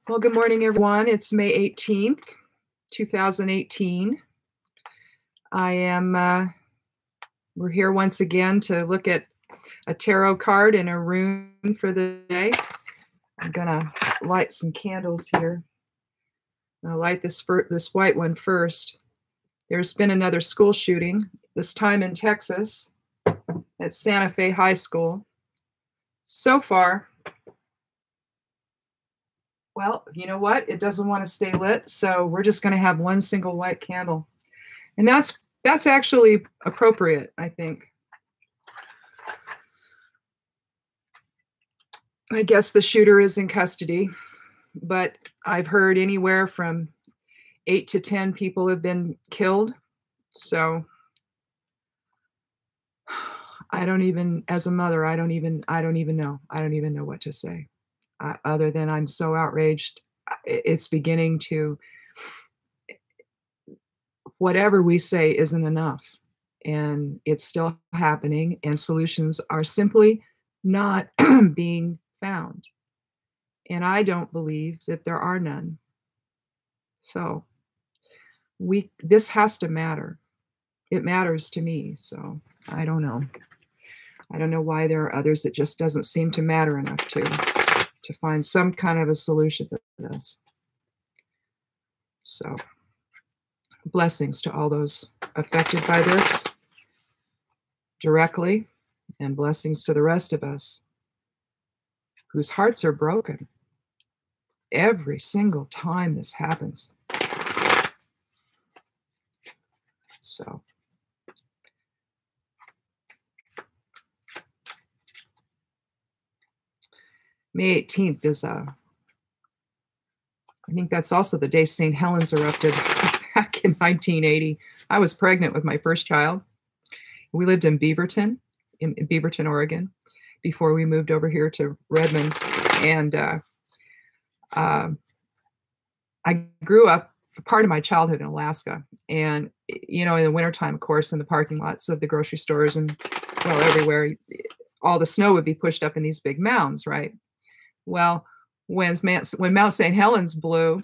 Well, good morning, everyone. It's May 18th, 2018. We're here once again to look at a tarot card and a rune for the day. I'm gonna light some candles here. I'll light this white one first. There's been another school shooting, this time in Texas at Santa Fe High School. So far, well, you know what? It doesn't want to stay lit, so we're just going to have one single white candle. And that's actually appropriate, I think. I guess the shooter is in custody, but I've heard anywhere from 8 to 10 people have been killed. So I don't even, as a mother, I don't even know. I don't even know what to say. Other than I'm so outraged. It's beginning to, whatever we say isn't enough, and it's still happening, and solutions are simply not being found. And I don't believe that there are none. So this has to matter. It matters to me. So I don't know. I don't know why there are others it just doesn't seem to matter enough to find some kind of a solution to this. So blessings to all those affected by this directly, and blessings to the rest of us whose hearts are broken every single time this happens. So May 18th is I think that's also the day St. Helens erupted back in 1980. I was pregnant with my first child. We lived in Beaverton, in Beaverton, Oregon, before we moved over here to Redmond. And I grew up for part of my childhood in Alaska. And, you know, in the wintertime, of course, in the parking lots of the grocery stores and, well, everywhere, all the snow would be pushed up in these big mounds, right? Well, when Mount St. Helens blew,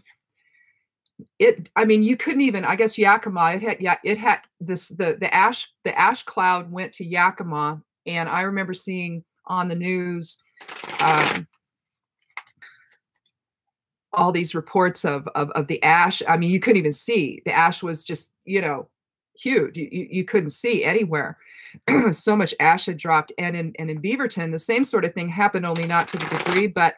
I mean, you couldn't even, I guess Yakima, it had this, the ash cloud went to Yakima. And I remember seeing on the news all these reports of the ash. I mean, you couldn't even see. The ash was just, you know, huge. You couldn't see anywhere. So much ash had dropped. And in Beaverton, the same sort of thing happened, only not to the degree, but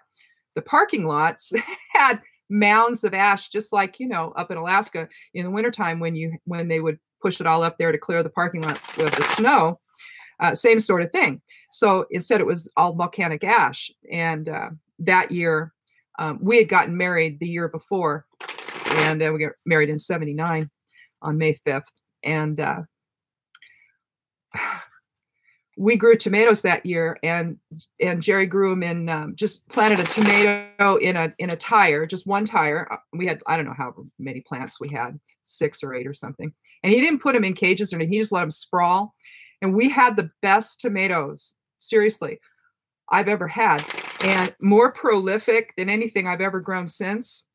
the parking lots had mounds of ash, just like, you know, up in Alaska in the wintertime when they would push it all up there to clear the parking lot with the snow. Same sort of thing. So instead it was all volcanic ash. And that year, we had gotten married the year before, and we got married in '79 on May 5th. And we grew tomatoes that year, and Jerry grew them in, just planted a tomato in a tire, just one tire. We had, I don't know how many plants we had, 6 or 8 or something. And he didn't put them in cages or anything. He just let them sprawl. And we had the best tomatoes, seriously, I've ever had, and more prolific than anything I've ever grown since.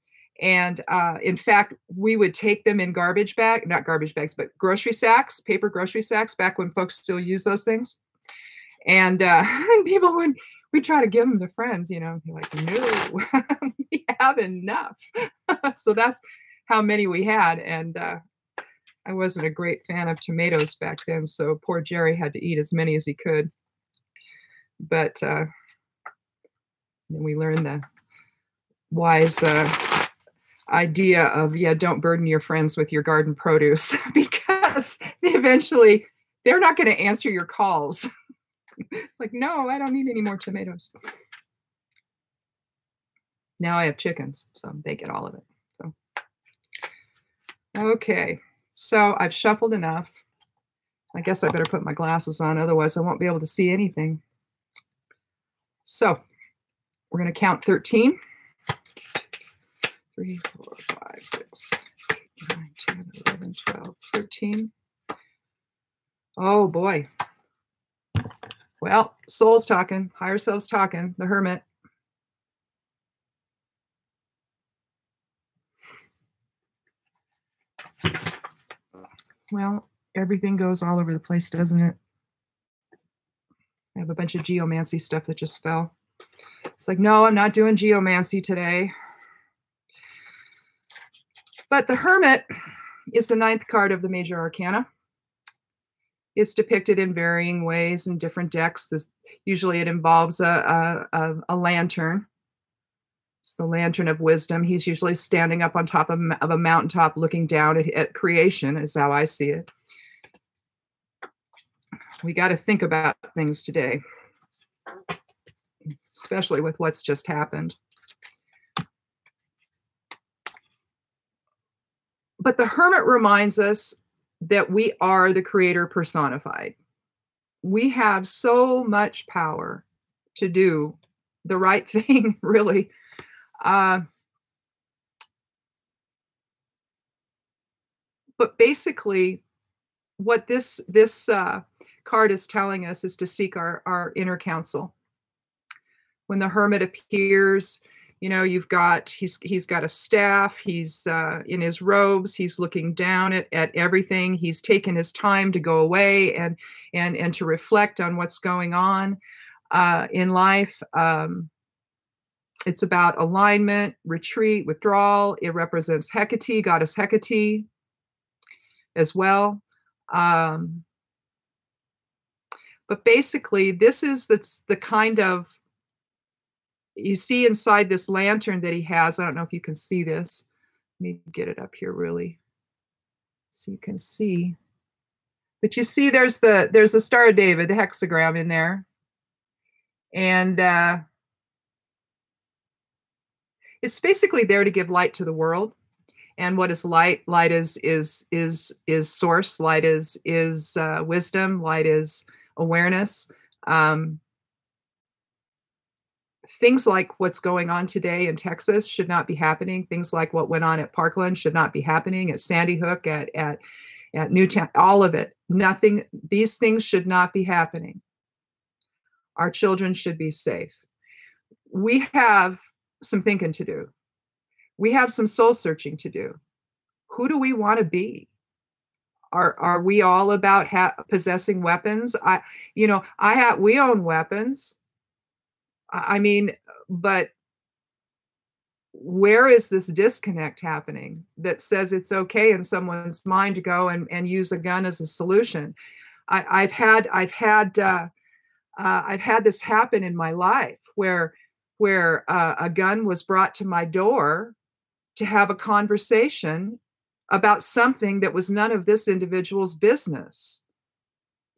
And in fact, we would take them in not garbage bags, but grocery sacks, paper grocery sacks, back when folks still use those things. And people we'd try to give them to friends, you know, be like, no, we have enough. So that's how many we had. And I wasn't a great fan of tomatoes back then, so poor Jerry had to eat as many as he could. But then we learned the wise idea of, yeah, don't burden your friends with your garden produce, because eventually they're not going to answer your calls. It's like, no, I don't need any more tomatoes. Now I have chickens, so they get all of it. So, okay, so I've shuffled enough. I guess I better put my glasses on, otherwise I won't be able to see anything. So we're going to count 13. 3, 4, 5, 6, 8, 9, 10, 11, 12, 13. Oh boy. Well, soul's talking, higher self's talking, the hermit. Well, everything goes all over the place, doesn't it? I have a bunch of geomancy stuff that just fell. It's like, no, I'm not doing geomancy today. But the Hermit is the 9th card of the Major Arcana. It's depicted in varying ways in different decks. Usually it involves a lantern. It's the lantern of wisdom. He's usually standing up on top of a mountaintop looking down at creation, is how I see it. We got to think about things today, especially with what's just happened. But the Hermit reminds us that we are the creator personified. We have so much power to do the right thing, really. But basically, what this card is telling us is to seek our inner counsel. When the Hermit appears, you've got he's got a staff. He's in his robes. He's looking down at everything. He's taken his time to go away and to reflect on what's going on in life. It's about alignment, retreat, withdrawal. It represents Hecate, goddess Hecate, as well. But basically, this is the kind of, you see inside this lantern that he has. I don't know if you can see this. Let me get it up here really, so you can see. But you see, there's the Star of David, the hexagram in there, and it's basically there to give light to the world. And what is light? Light is source. Light is wisdom. Light is awareness. Things like what's going on today in Texas should not be happening. Things like what went on at Parkland should not be happening, at Sandy Hook, at Newtown, all of it. Nothing, these things should not be happening. Our children should be safe. We have some thinking to do. We have some soul searching to do. Who do we want to be? Are we all about possessing weapons? We own weapons. I mean, but where is this disconnect happening that says it's okay in someone's mind to go and use a gun as a solution? I've had this happen in my life where a gun was brought to my door to have a conversation about something that was none of this individual's business.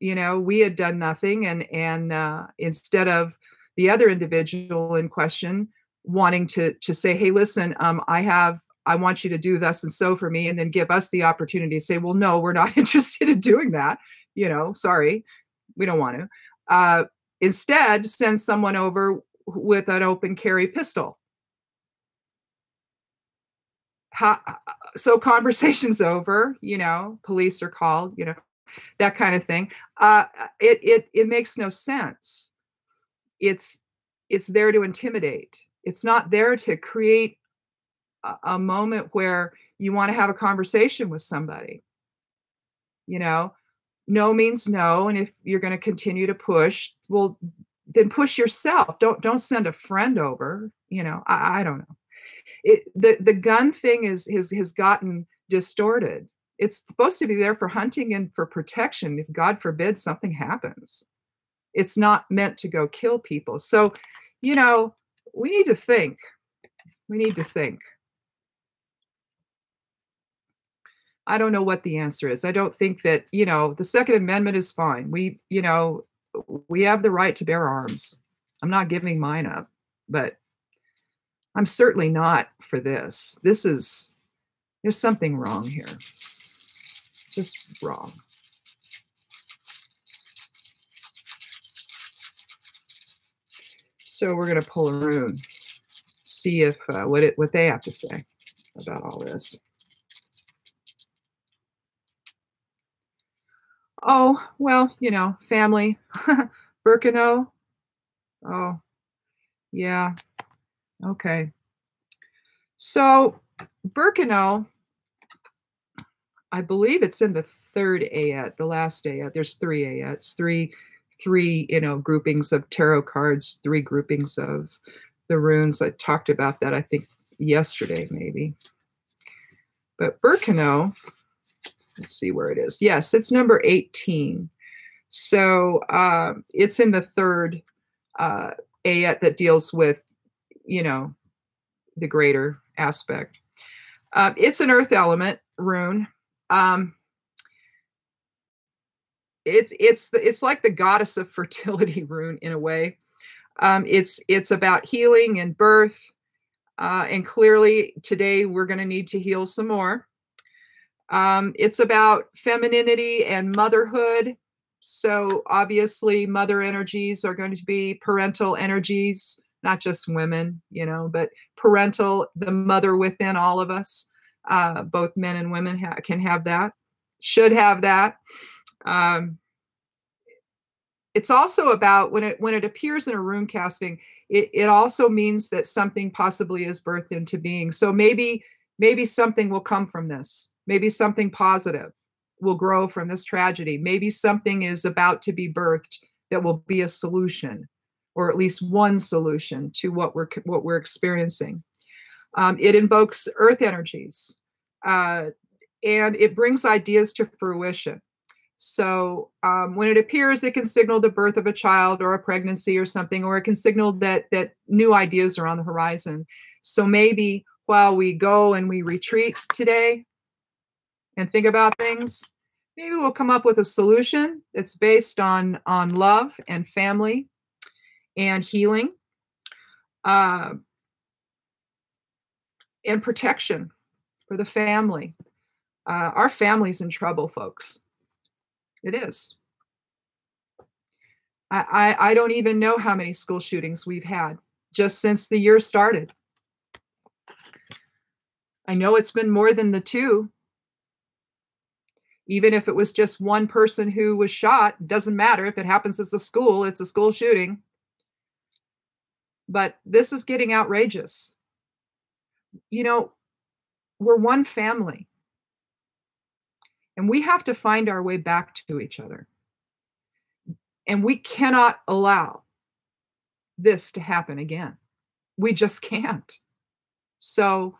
We had done nothing, and instead of the other individual in question wanting to say, hey, listen, I want you to do thus and so for me, and then give us the opportunity to say, well, no, we're not interested in doing that. Sorry, we don't want to. Instead, send someone over with an open carry pistol. So conversation's over, police are called, that kind of thing. It makes no sense. It's there to intimidate. It's not there to create a moment where you want to have a conversation with somebody. No means no, and if you're going to continue to push, well, then push yourself. Don't send a friend over. I don't know. The gun thing has gotten distorted. It's supposed to be there for hunting and for protection if, God forbid, something happens. It's not meant to go kill people. So, we need to think. We need to think. I don't know what the answer is. I don't think that, the Second Amendment is fine. We have the right to bear arms. I'm not giving mine up, but I'm certainly not for this. There's something wrong here. Just wrong. So we're going to pull a rune, see if what they have to say about all this. Oh, well, family. Birkenau. Oh, yeah. Okay. So Birkenau, I believe it's in the third ayat, the last ayat. There's three ayats, three, groupings of tarot cards, three groupings of the runes. I talked about that, I think, yesterday, maybe. But Birkenau, let's see where it is. Yes, it's number 18. So it's in the third ayat that deals with, the greater aspect. It's an earth element rune. It's like the goddess of fertility rune in a way. It's about healing and birth, and clearly today we're going to need to heal some more. It's about femininity and motherhood. So obviously mother energies are going to be parental energies, not just women, but parental, the mother within all of us. Both men and women can have that, should have that. It's also about when it appears in a rune casting, it also means that something possibly is birthed into being. So maybe something will come from this. Maybe something positive will grow from this tragedy. Maybe something is about to be birthed that will be a solution, or at least one solution to what we're experiencing. It invokes earth energies, and it brings ideas to fruition. So when it appears, it can signal the birth of a child or a pregnancy or something, or it can signal that new ideas are on the horizon. So maybe while we go and we retreat today and think about things, maybe we'll come up with a solution that's based on love and family and healing, and protection for the family. Our family's in trouble, folks. It is. I don't even know how many school shootings we've had just since the year started. I know it's been more than the two. Even if it was just one person who was shot, doesn't matter. If it happens at a school, it's a school shooting. But this is getting outrageous. We're one family. And we have to find our way back to each other. And we cannot allow this to happen again. We just can't. So,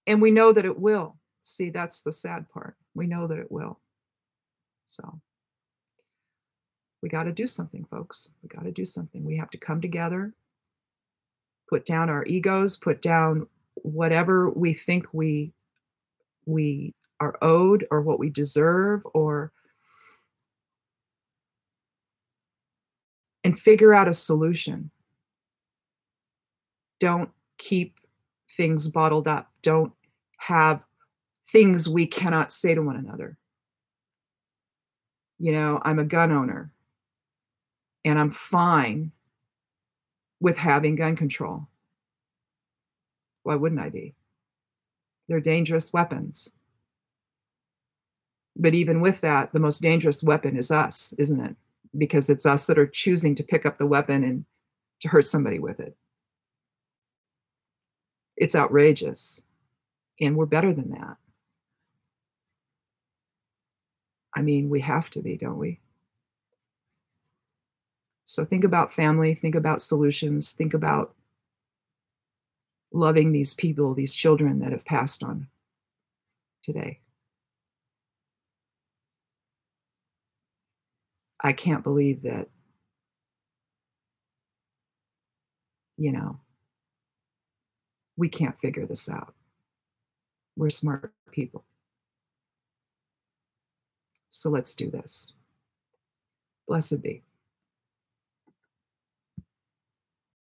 and we know that it will. See, that's the sad part. We know that it will. So we got to do something, folks. We got to do something. We have to come together, put down our egos, put down whatever we think we are owed or what we deserve, and figure out a solution. Don't keep things bottled up. Don't have things we cannot say to one another. I'm a gun owner, and I'm fine with having gun control. Why wouldn't I be? They're dangerous weapons. But even with that, the most dangerous weapon is us, isn't it? Because it's us that are choosing to pick up the weapon and to hurt somebody with it. It's outrageous. And we're better than that. I mean, we have to be, don't we? So think about family, think about solutions, think about loving these people, these children that have passed on today. I can't believe that, we can't figure this out. We're smart people. So let's do this. Blessed be.